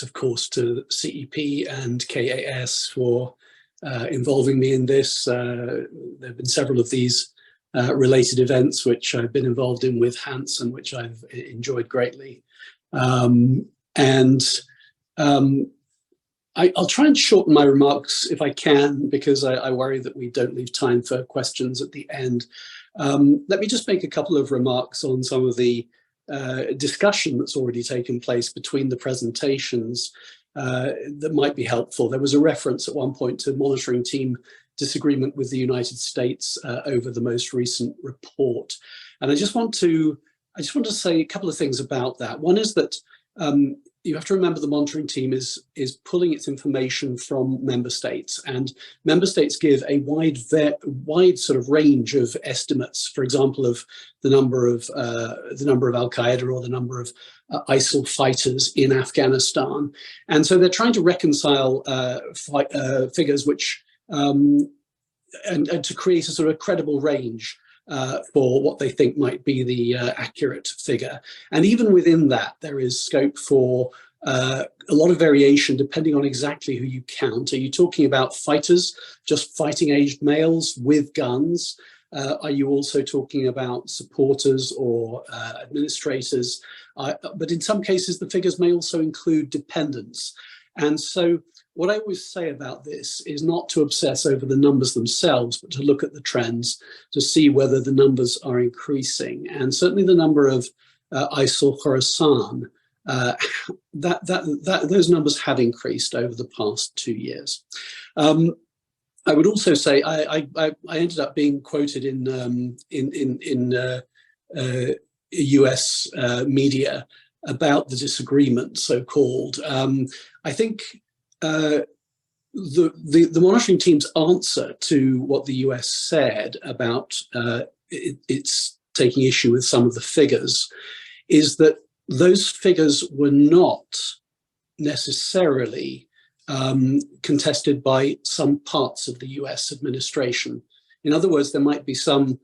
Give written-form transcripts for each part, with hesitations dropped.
of course, to CEP and KAS for involving me in this. There have been several of these related events which I've been involved in with Hans and which I've enjoyed greatly. I'll try and shorten my remarks if I can, because I worry that we don't leave time for questions at the end. Let me just make a couple of remarks on some of the discussion that's already taken place between the presentations that might be helpful. There was a reference at one point to monitoring team disagreement with the United States over the most recent report. And I just want to say a couple of things about that. One is that you have to remember the monitoring team is pulling its information from member states, and member states give a wide sort of range of estimates, for example, of the number of al-Qaeda or the number of ISIL fighters in Afghanistan. And so they're trying to reconcile figures which, and to create a sort of credible range for what they think might be the accurate figure. And even within that, there is scope for a lot of variation depending on exactly who you count. Are you talking about fighters, just fighting-aged males with guns? Are you also talking about supporters or administrators? But in some cases, the figures may also include dependents. And so what I always say about this is not to obsess over the numbers themselves, but to look at the trends to see whether the numbers are increasing. And certainly the number of ISIL Khorasan, those numbers have increased over the past 2 years. I would also say I ended up being quoted in US media about the disagreement, so-called. I think the monitoring team's answer to what the US said about its taking issue with some of the figures is that those figures were not necessarily contested by some parts of the US administration. In other words, there might be some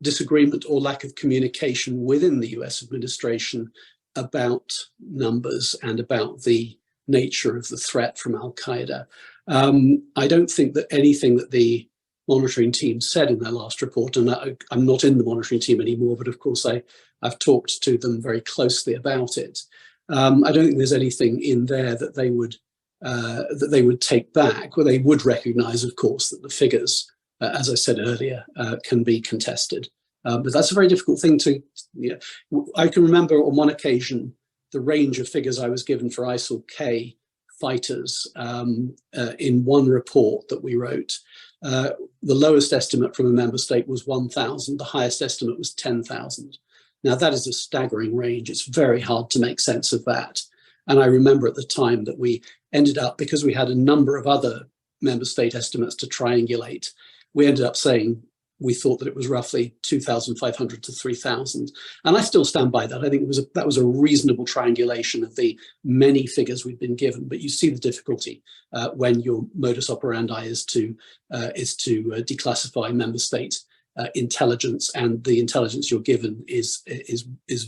disagreement or lack of communication within the US administration about numbers and about the nature of the threat from al-Qaeda. I don't think that anything that the monitoring team said in their last report, and I'm not in the monitoring team anymore, but of course I've talked to them very closely about it. I don't think there's anything in there that they would take back, or they would recognize, of course, that the figures, as I said earlier, can be contested. But that's a very difficult thing to, I can remember on one occasion, the range of figures I was given for ISIL-K fighters in one report that we wrote. The lowest estimate from a member state was 1,000, the highest estimate was 10,000. Now that is a staggering range. It's very hard to make sense of that. And I remember at the time that we ended up, because we had a number of other member state estimates to triangulate, we ended up saying we thought that it was roughly 2,500 to 3,000. And I still stand by that. I think that was a reasonable triangulation of the many figures we've been given. But you see the difficulty when your modus operandi is to declassify member state intelligence, and the intelligence you're given is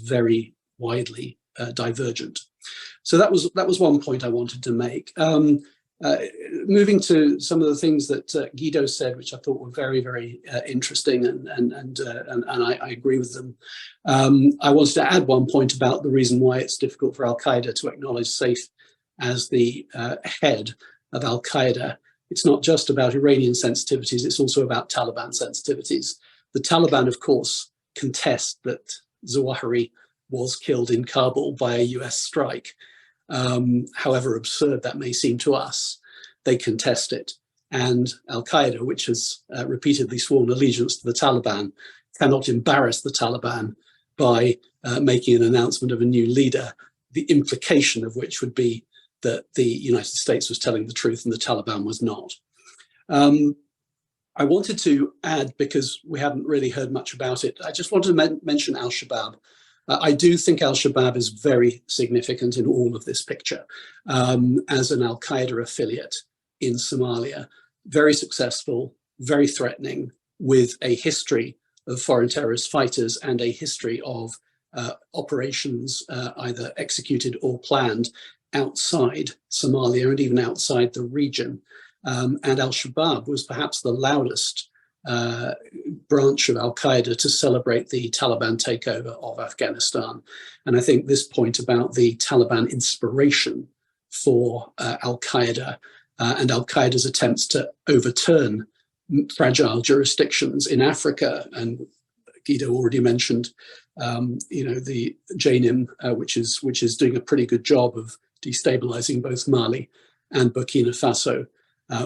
very widely divergent. So that was one point I wanted to make. Moving to some of the things that Guido said, which I thought were very, very interesting, and I agree with them. I wanted to add one point about the reason why it's difficult for al-Qaeda to acknowledge Saif as the head of al-Qaeda. It's not just about Iranian sensitivities, it's also about Taliban sensitivities. The Taliban, of course, contest that Zawahiri was killed in Kabul by a US strike. However absurd that may seem to us, they contest it. And al-Qaeda, which has repeatedly sworn allegiance to the Taliban, cannot embarrass the Taliban by making an announcement of a new leader, the implication of which would be that the United States was telling the truth and the Taliban was not. I wanted to add, because we haven't really heard much about it, I just wanted to mention al-Shabaab. I do think al-Shabaab is very significant in all of this picture as an al-Qaeda affiliate in Somalia. Very successful, very threatening, with a history of foreign terrorist fighters and a history of operations either executed or planned outside Somalia and even outside the region. And al-Shabaab was perhaps the loudest branch of al-Qaeda to celebrate the Taliban takeover of Afghanistan. And I think this point about the Taliban inspiration for al-Qaeda and al-Qaeda's attempts to overturn fragile jurisdictions in Africa, and Guido already mentioned, the JNIM, which is doing a pretty good job of destabilizing both Mali and Burkina Faso.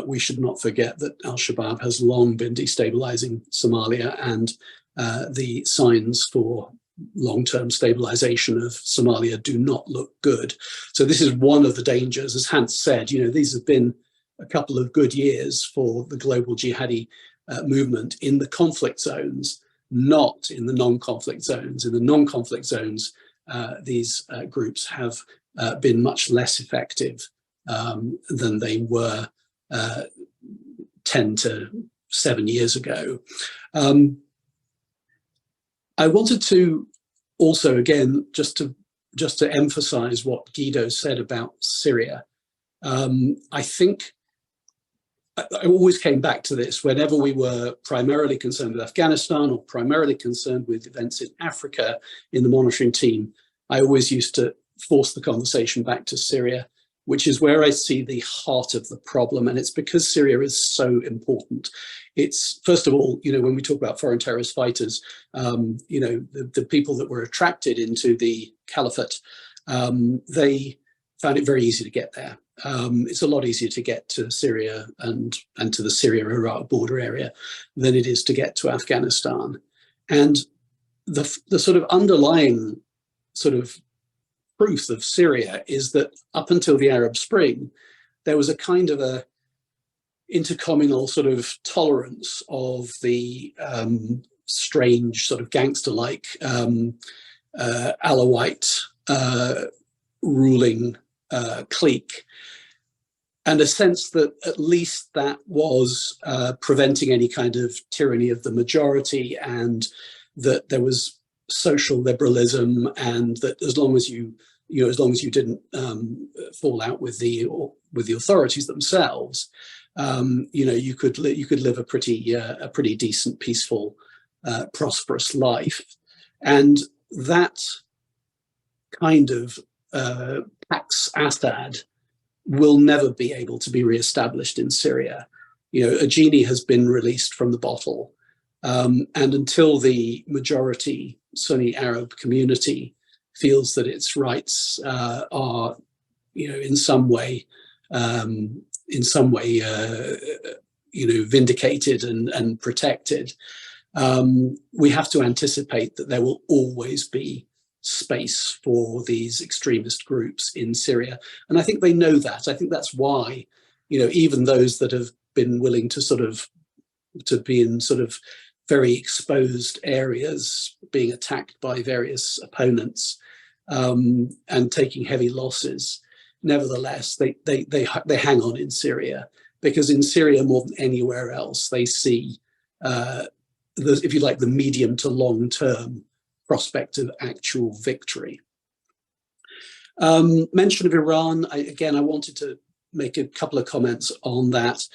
We should not forget that al-Shabaab has long been destabilizing Somalia, and the signs for long-term stabilization of Somalia do not look good. So this is one of the dangers. As Hans said, these have been a couple of good years for the global jihadi movement in the conflict zones, not in the non-conflict zones. In the non-conflict zones, these groups have been much less effective than they were 10 to 7 years ago. I wanted to also, again, just to emphasize what Guido said about Syria. I think I always came back to this whenever we were primarily concerned with Afghanistan or primarily concerned with events in Africa in the monitoring team. I always used to force the conversation back to Syria, which is where I see the heart of the problem. And it's because Syria is so important. It's, first of all, when we talk about foreign terrorist fighters, the people that were attracted into the caliphate, they found it very easy to get there. It's a lot easier to get to Syria and to the Syria-Iraq border area than it is to get to Afghanistan. And the sort of underlying sort of proof of Syria is that up until the Arab Spring, there was a kind of a intercommunal sort of tolerance of the strange sort of gangster-like Alawite ruling clique, and a sense that at least that was preventing any kind of tyranny of the majority, and that there was social liberalism, and that as long as you didn't fall out with the authorities themselves, you could live a pretty decent, peaceful, prosperous life. And that kind of Pax Assad will never be able to be reestablished in Syria. A genie has been released from the bottle, and until the majority Sunni Arab community feels that its rights are, in some way, vindicated and protected, we have to anticipate that there will always be space for these extremist groups in Syria. And I think they know that. I think that's why, even those that have been willing to be in sort of very exposed areas, being attacked by various opponents and taking heavy losses, nevertheless, they hang on in Syria, because in Syria, more than anywhere else, they see, if you like, the medium to long term prospect of actual victory. Mention of Iran, I wanted to make a couple of comments on that.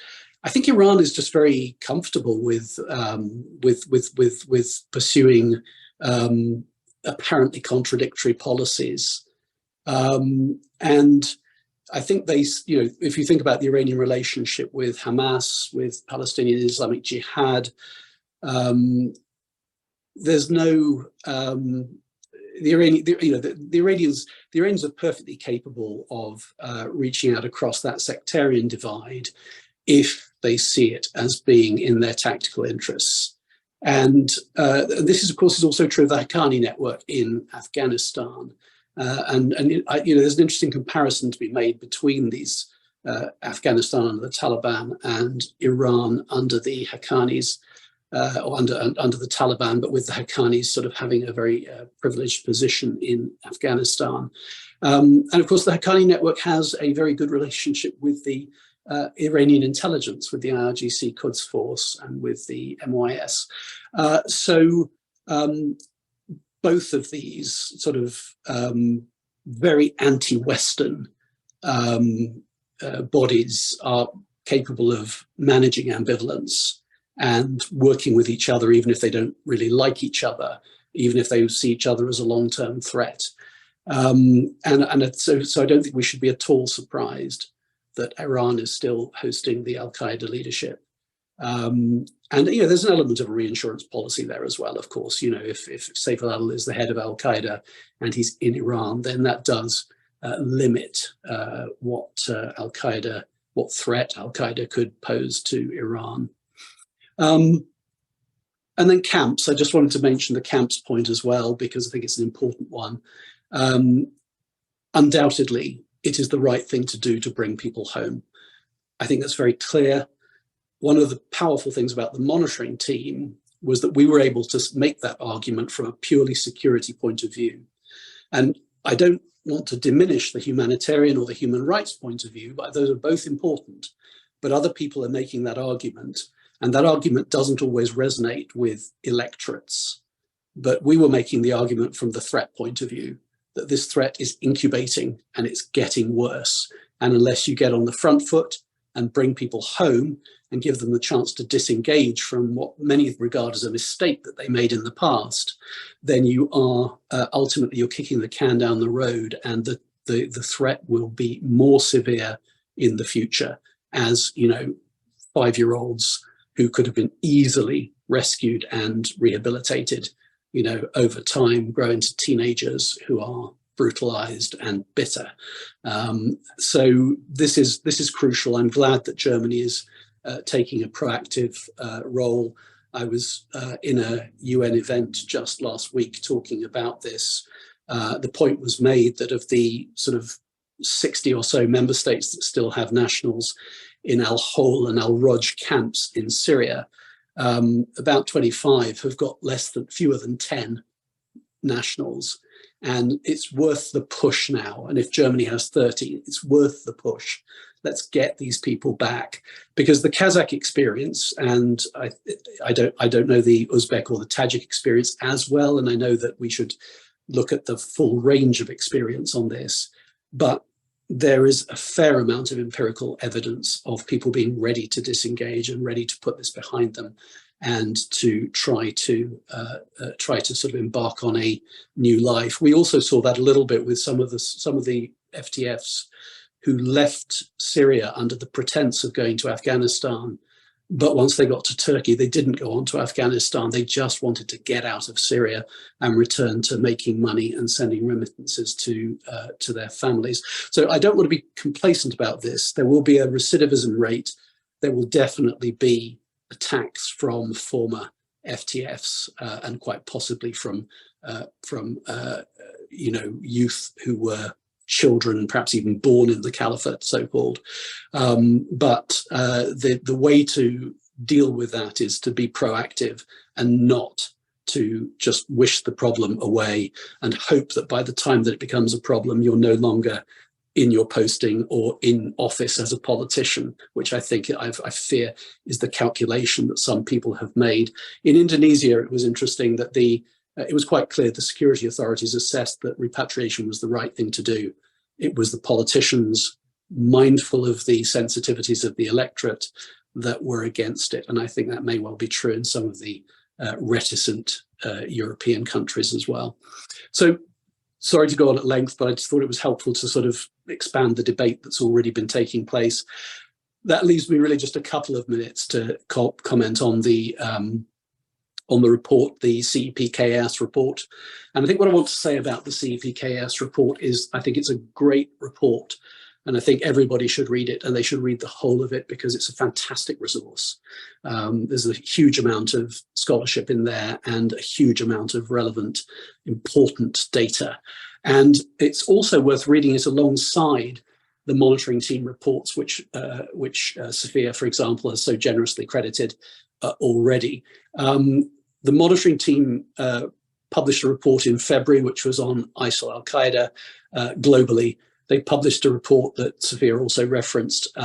I think Iran is just very comfortable with pursuing apparently contradictory policies, and I think if you think about the Iranian relationship with Hamas, with Palestinian Islamic Jihad, there's no the Iranians are perfectly capable of reaching out across that sectarian divide if they see it as being in their tactical interests. And this is, of course, is also true of the Haqqani network in Afghanistan. And there's an interesting comparison to be made between these Afghanistan under the Taliban and Iran under the Haqqanis, or under the Taliban, but with the Haqqanis sort of having a very privileged position in Afghanistan. And of course, the Haqqani network has a very good relationship with the Iranian intelligence, with the IRGC Quds Force and with the MYS. So both of these sort of very anti-Western bodies are capable of managing ambivalence and working with each other, even if they don't really like each other, even if they see each other as a long-term threat. So I don't think we should be at all surprised that Iran is still hosting the al-Qaeda leadership. And there's an element of a reinsurance policy there as well, of course. If Saif al-Adil is the head of al-Qaeda and he's in Iran, then that does limit what threat al-Qaeda could pose to Iran. And then camps. I just wanted to mention the camps point as well, because I think it's an important one. Undoubtedly, it is the right thing to do to bring people home. I think that's very clear. One of the powerful things about the monitoring team was that we were able to make that argument from a purely security point of view. And I don't want to diminish the humanitarian or the human rights point of view, but those are both important. But other people are making that argument, and that argument doesn't always resonate with electorates. But we were making the argument from the threat point of view, that this threat is incubating and it's getting worse. And unless you get on the front foot and bring people home and give them the chance to disengage from what many regard as a mistake that they made in the past, then you are ultimately you're kicking the can down the road, and the threat will be more severe in the future, as 5-year-olds who could have been easily rescued and rehabilitated, over time grow into teenagers who are brutalized and bitter. So this is crucial. I'm glad that Germany is taking a proactive role. I was in a UN event just last week talking about this. The point was made that of the sort of 60 or so member states that still have nationals in al-Hol and al-Roj camps in Syria, about 25 have got fewer than 10 nationals. And it's worth the push now. And if Germany has 30, it's worth the push. Let's get these people back, because the Kazakh experience, and I don't know the Uzbek or the Tajik experience as well, and I know that we should look at the full range of experience on this, but there is a fair amount of empirical evidence of people being ready to disengage and ready to put this behind them, and to try to sort of embark on a new life. We also saw that a little bit with some of the FTFs who left Syria under the pretense of going to Afghanistan, but once they got to Turkey, they didn't go on to Afghanistan. They just wanted to get out of Syria and return to making money and sending remittances to their families. So I don't want to be complacent about this. There will be a recidivism rate. There will definitely be attacks from former FTFs and quite possibly from youth who were children, perhaps even born in the caliphate, so-called. But the way to deal with that is to be proactive and not to just wish the problem away and hope that by the time that it becomes a problem, you're no longer in your posting or in office as a politician, which I fear is the calculation that some people have made. In Indonesia, it was interesting that it was quite clear the security authorities assessed that repatriation was the right thing to do. It was the politicians, mindful of the sensitivities of the electorate, that were against it. And I think that may well be true in some of the reticent European countries as well. So sorry to go on at length, but I just thought it was helpful to sort of expand the debate that's already been taking place. That leaves me really just a couple of minutes to comment on the report, the CEP-KAS report. And I think what I want to say about the CEP-KAS report is I think it's a great report, and I think everybody should read it, and they should read the whole of it because it's a fantastic resource. There's a huge amount of scholarship in there and a huge amount of relevant, important data. And it's also worth reading it alongside the monitoring team reports, which Sophia, for example, has so generously credited already. The monitoring team published a report in February, which was on ISIL al-Qaeda globally. They published a report that Sophia also referenced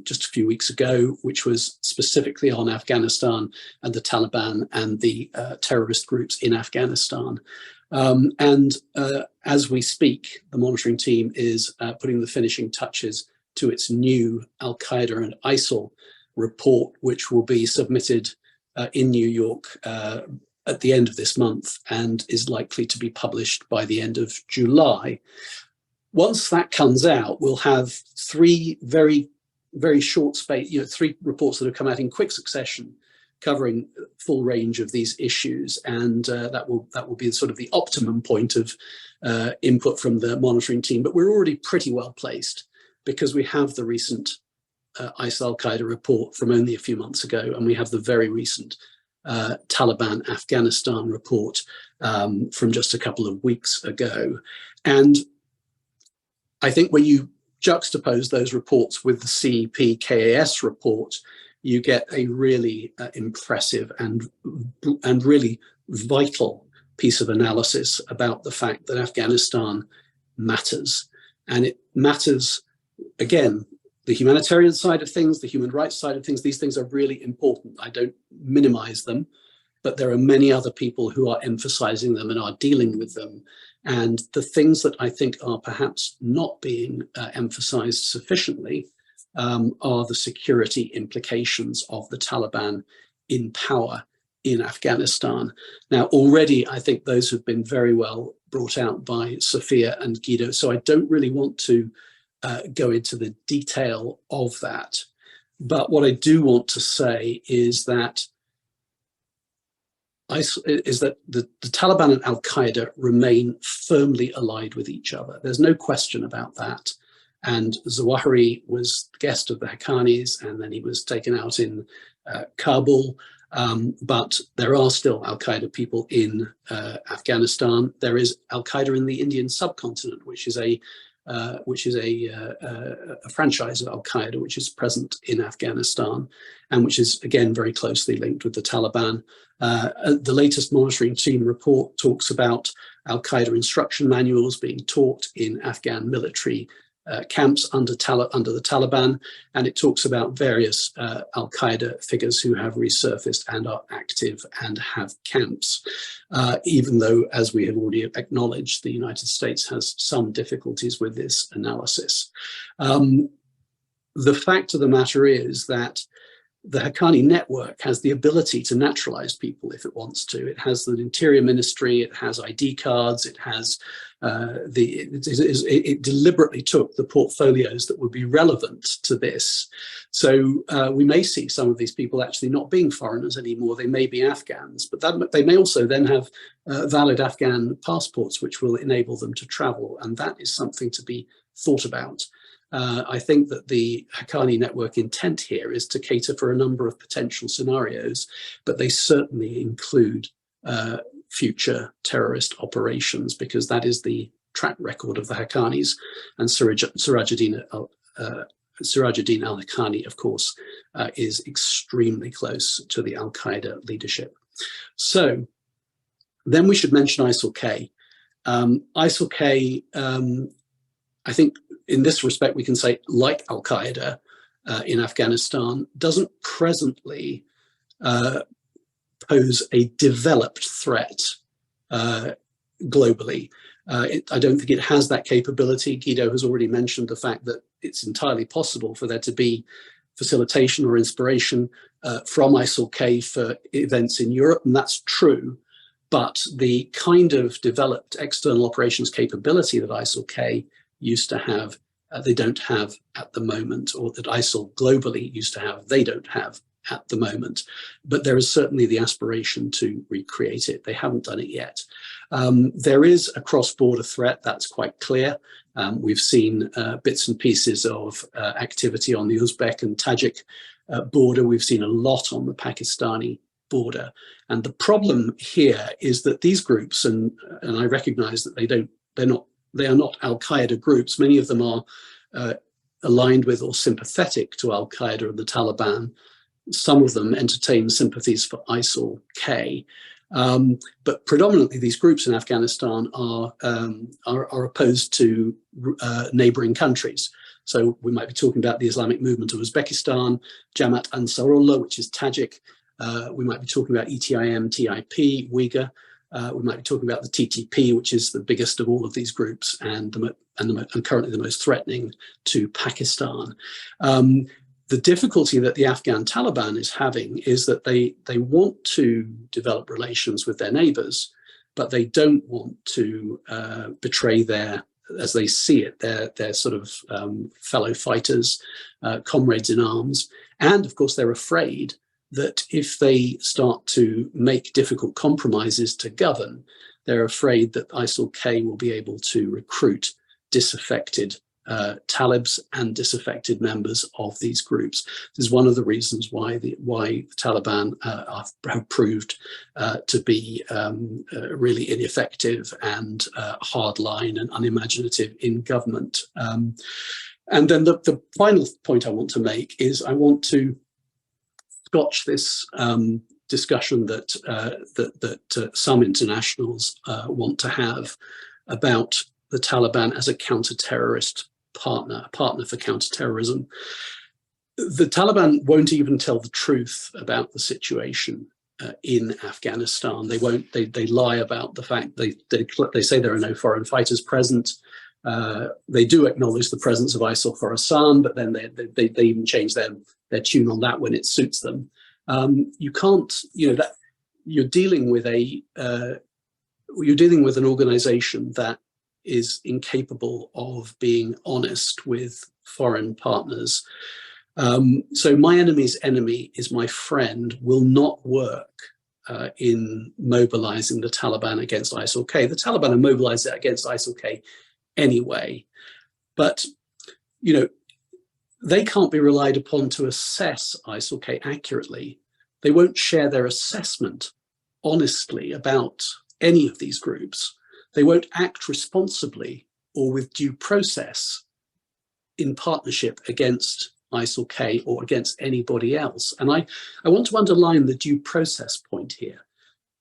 just a few weeks ago, which was specifically on Afghanistan and the Taliban and the terrorist groups in Afghanistan. As we speak, the monitoring team is putting the finishing touches to its new al-Qaeda and ISIL report, which will be submitted in New York at the end of this month and is likely to be published by the end of July. Once that comes out, we'll have three very short space, three reports that have come out in quick succession, covering full range of these issues, and that will be sort of the optimum point of input from the monitoring team. But we're already pretty well placed because we have the recent ISIL al-Qaeda report from only a few months ago, and we have the very recent Taliban Afghanistan report from just a couple of weeks ago. And I think when you juxtapose those reports with the CEP-KAS report, you get a really impressive and really vital piece of analysis about the fact that Afghanistan matters. And it matters, again, the humanitarian side of things, the human rights side of things. These things are really important. I don't minimize them, but there are many other people who are emphasizing them and are dealing with them. And the things that I think are perhaps not being emphasized sufficiently are the security implications of the Taliban in power in Afghanistan. Now, already, I think those have been very well brought out by Sophia and Guido, so I don't really want to go into the detail of that. But what I do want to say is that the Taliban and al-Qaeda remain firmly allied with each other. There's no question about that. And Zawahiri was the guest of the Haqqanis, and then he was taken out in Kabul. But there are still al-Qaeda people in Afghanistan. There is al-Qaeda in the Indian subcontinent, which is a franchise of al-Qaeda, which is present in Afghanistan, and which is, again, very closely linked with the Taliban. The latest monitoring team report talks about al-Qaeda instruction manuals being taught in Afghan military camps under the Taliban, and it talks about various al-Qaeda figures who have resurfaced and are active and have camps, even though, as we have already acknowledged, the United States has some difficulties with this analysis. The fact of the matter is that the Haqqani network has the ability to naturalize people if it wants to. It has the Interior Ministry, it has ID cards, it has it deliberately took the portfolios that would be relevant to this. So we may see some of these people actually not being foreigners anymore. They may be Afghans, but they may also then have valid Afghan passports, which will enable them to travel. And that is something to be thought about. I think that the Haqqani network intent here is to cater for a number of potential scenarios, but they certainly include future terrorist operations, because that is the track record of the Haqqanis. And Sirajuddin al-Haqqani, of course, is extremely close to the al-Qaeda leadership. So then we should mention ISIL-K. ISIL-K, I think in this respect, we can say, like al-Qaeda in Afghanistan, doesn't presently pose a developed threat globally. I don't think it has that capability. Guido has already mentioned the fact that it's entirely possible for there to be facilitation or inspiration from ISIL-K for events in Europe, and that's true. But the kind of developed external operations capability that ISIL-K used to have, they don't have at the moment, or that ISIL globally used to have, they don't have at the moment. But there is certainly the aspiration to recreate it. They haven't done it yet. There is a cross-border threat, that's quite clear. We've seen bits and pieces of activity on the Uzbek and Tajik border. We've seen a lot on the Pakistani border. And the problem here is that these groups, and I recognize that they are not al-Qaeda groups. Many of them are aligned with or sympathetic to al-Qaeda and the Taliban. Some of them entertain sympathies for ISIL-K. But predominantly these groups in Afghanistan are opposed to neighboring countries. So we might be talking about the Islamic movement of Uzbekistan, Jamaat Ansarullah, which is Tajik. We might be talking about ETIM, TIP, Uyghur. We might be talking about the TTP, which is the biggest of all of these groups and currently the most threatening to Pakistan. The difficulty that the Afghan Taliban is having is that they want to develop relations with their neighbors, but they don't want to betray their, as they see it, their sort of fellow fighters, comrades in arms. And of course, they're afraid that if they start to make difficult compromises to govern, they're afraid that ISIL-K will be able to recruit disaffected Talibs and disaffected members of these groups. This is one of the reasons why the Taliban have proved to be really ineffective and hardline and unimaginative in government. And then the final point I want to make is I want to scotch this discussion that some internationals want to have about the Taliban as a counter-terrorist partner for counter-terrorism. The Taliban won't even tell the truth about the situation in Afghanistan. They won't. They lie about the fact they say there are no foreign fighters present. They do acknowledge the presence of ISIL Khorasan, but then they even change their tune on that when it suits them. You can't, that you're dealing with an organization that is incapable of being honest with foreign partners. So my enemy's enemy is my friend will not work in mobilizing the Taliban against ISIL-K. The Taliban are mobilized against ISIL-K anyway, but they can't be relied upon to assess ISIL-K accurately. They won't share their assessment honestly about any of these groups. They won't act responsibly or with due process in partnership against ISIL-K or against anybody else. And I want to underline the due process point here.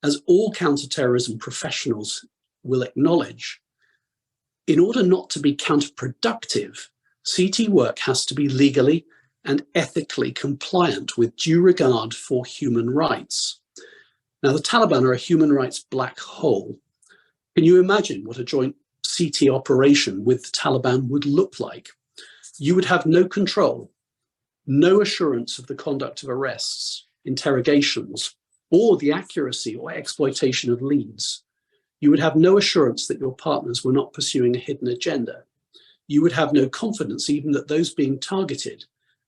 As all counterterrorism professionals will acknowledge, in order not to be counterproductive, CT work has to be legally and ethically compliant with due regard for human rights. Now, the Taliban are a human rights black hole. Can you imagine what a joint CT operation with the Taliban would look like? You would have no control, no assurance of the conduct of arrests, interrogations, or the accuracy or exploitation of leads. You would have no assurance that your partners were not pursuing a hidden agenda. You would have no confidence even that those being targeted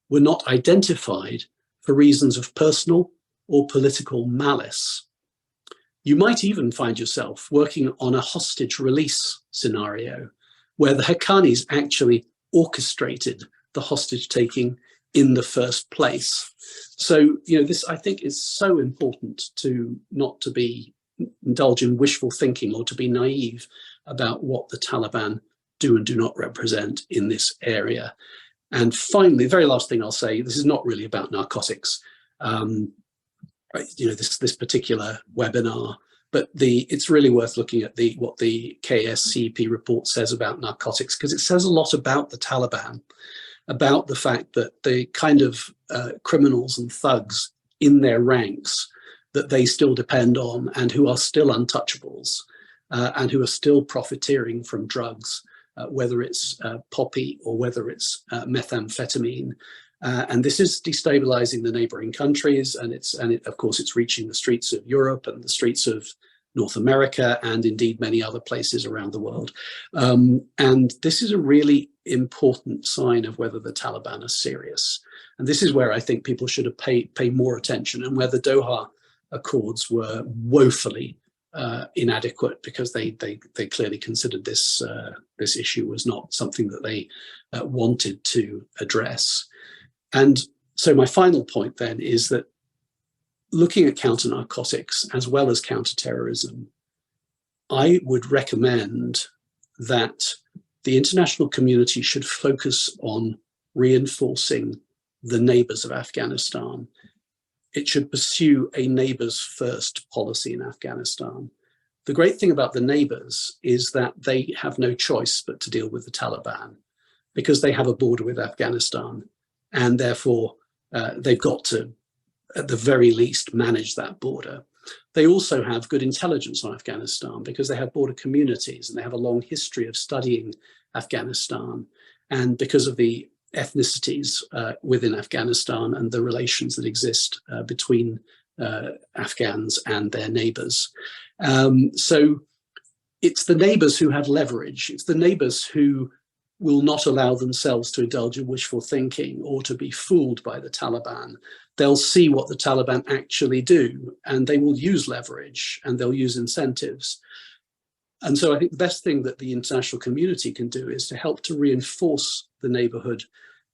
were not identified for reasons of personal or political malice. You might even find yourself working on a hostage release scenario where the Haqqanis actually orchestrated the hostage taking in the first place. So, this I think is so important to not to indulge in wishful thinking or to be naive about what the Taliban do and do not represent in this area. And finally, the very last thing I'll say, this is not really about narcotics. This particular webinar, but it's really worth looking at what the CEP report says about narcotics, because it says a lot about the Taliban, about the fact that the kind of criminals and thugs in their ranks that they still depend on and who are still untouchables and who are still profiteering from drugs, whether it's poppy or whether it's methamphetamine. And this is destabilizing the neighboring countries, and of course it's reaching the streets of Europe and the streets of North America and indeed many other places around the world. And this is a really important sign of whether the Taliban are serious. And this is where I think people should have pay more attention, and where the Doha Accords were woefully inadequate, because they clearly considered this issue was not something that they wanted to address. And so my final point then is that looking at counter-narcotics as well as counter-terrorism, I would recommend that the international community should focus on reinforcing the neighbors of Afghanistan. It should pursue a neighbors first policy in Afghanistan. The great thing about the neighbors is that they have no choice but to deal with the Taliban, because they have a border with Afghanistan, and therefore they've got to, at the very least, manage that border. They also have good intelligence on Afghanistan because they have border communities and they have a long history of studying Afghanistan. And because of the ethnicities within Afghanistan and the relations that exist between Afghans and their neighbors. So it's the neighbors who have leverage. It's the neighbors who will not allow themselves to indulge in wishful thinking or to be fooled by the Taliban. They'll see what the Taliban actually do, and they will use leverage and they'll use incentives. And so I think the best thing that the international community can do is to help to reinforce the neighborhood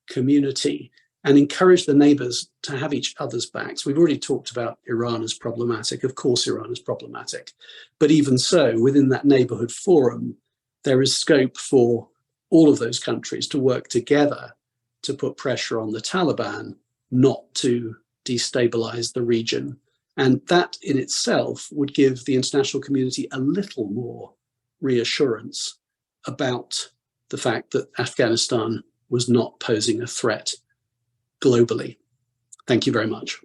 community and encourage the neighbors to have each other's backs. We've already talked about Iran as problematic. Of course, Iran is problematic. But even so, within that neighborhood forum, there is scope for all of those countries to work together to put pressure on the Taliban not to destabilize the region. And that in itself would give the international community a little more reassurance about the fact that Afghanistan was not posing a threat globally. Thank you very much.